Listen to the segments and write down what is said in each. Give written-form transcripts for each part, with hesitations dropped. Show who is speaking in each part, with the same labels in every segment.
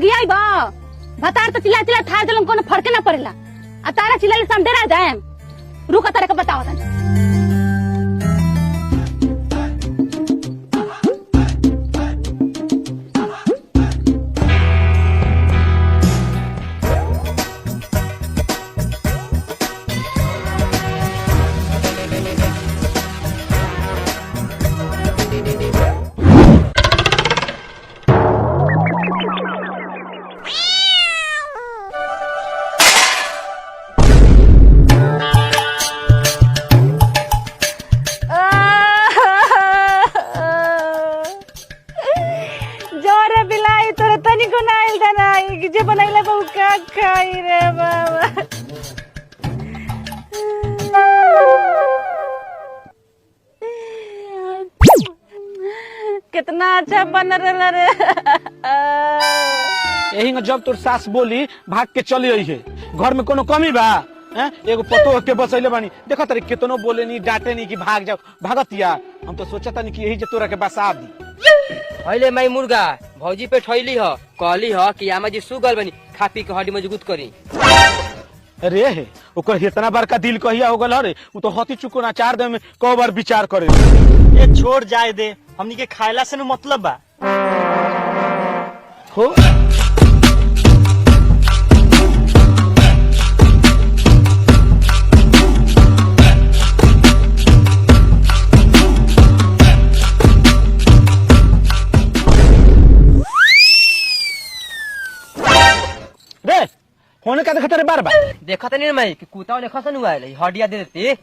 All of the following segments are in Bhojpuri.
Speaker 1: गरियाई बा भतार तो चिल्ला चिल्ला था जलम कोनो फर्क ना पड़ेला आ तारा चिल्ला सम डेरा जाए रुका तारे का बताओ तनी जे बनैला बहु का खाई रे बाबा कितना अच्छा बन रहा रे
Speaker 2: यही जब तोर सास बोली भाग के चली आई है घर में कोनो कमी बा एगो पतो के बसैले बानी देखो तरी कितनो बोले नी डांटे नी कि भाग जाओ भागतिया हम तो सोचता नी कि यही जे तोरा के बसा दी
Speaker 3: अहिले माई मुर्गा भौजी पे ठैली ह कहली ह कि आमा जी सुगल बनी खा पी के हड्डी मजबूत करी
Speaker 2: अरे हे ओकर इतना बड़का दिल कहिया हो गल रे उ तो हती चुको ना 4 दिन में क बार विचार करे
Speaker 4: ये छोड़ जाए दे हमनी के खायला से न मतलब बा
Speaker 2: हो होने का देखते रे बार बार
Speaker 3: देखत नहीं मैं कि कुत्ता ने खसन हुआ है हड्डिया दे देती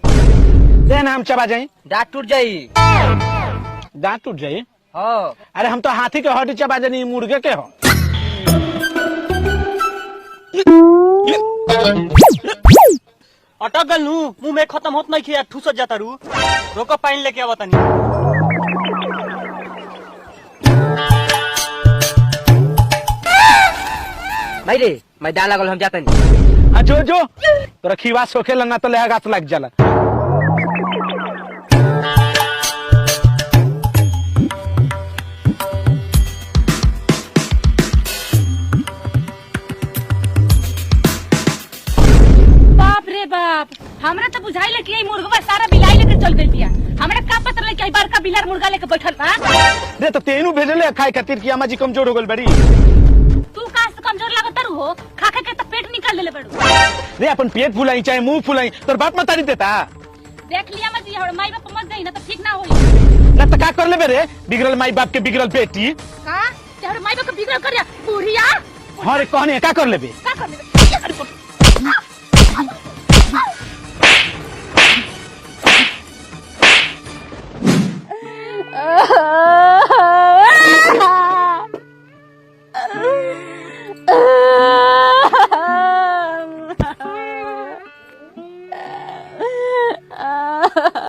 Speaker 2: दे नाम चबा जाई
Speaker 3: दांत टूट जाई
Speaker 2: दांत टूट जाई
Speaker 3: हां
Speaker 2: अरे हम तो हाथी के हड्डी चबा जानी मुर्गे के हो
Speaker 4: अटक गल नु मुंह में खत्म होत नहीं खिया ठूस जाता रू रोको पानी लेके आवा तनी
Speaker 3: भाई रे मैं दाल लगल हम जाता नहीं
Speaker 2: जो जो तोरा खीवा सोखेला ना तो ले गाछ लग जाला
Speaker 1: बाप रे बाप हमरा तो बुझाइले कि मुर्गवा सारा बिलाई लेके चल गई बिया हमरा का पता ले कि बड़का बिलार मुर्गा लेके बैठल बा
Speaker 2: रे तो तेनु भेजले खाए खातिर कि अम्मा जी कमजोर हो गल बड़ी
Speaker 1: तू का से कमजोर लागत रू हो खा खा के तो पेट निकाल लेले बड़ू
Speaker 2: रे अपन पेट फुलाई चाहे मुंह फुलाई तोर बाप मतारी देता
Speaker 1: देख लिया मत हमर माई बाप मत जाई ना तो ठीक ना होई
Speaker 2: ना तो का कर लेबे रे बिगड़ल माई बाप के बिगड़ल बेटी
Speaker 1: का तेरे माई बाप के बिगड़ करिया बुढ़िया
Speaker 2: हां रे कहने का कर लेबे
Speaker 1: का कर लेबे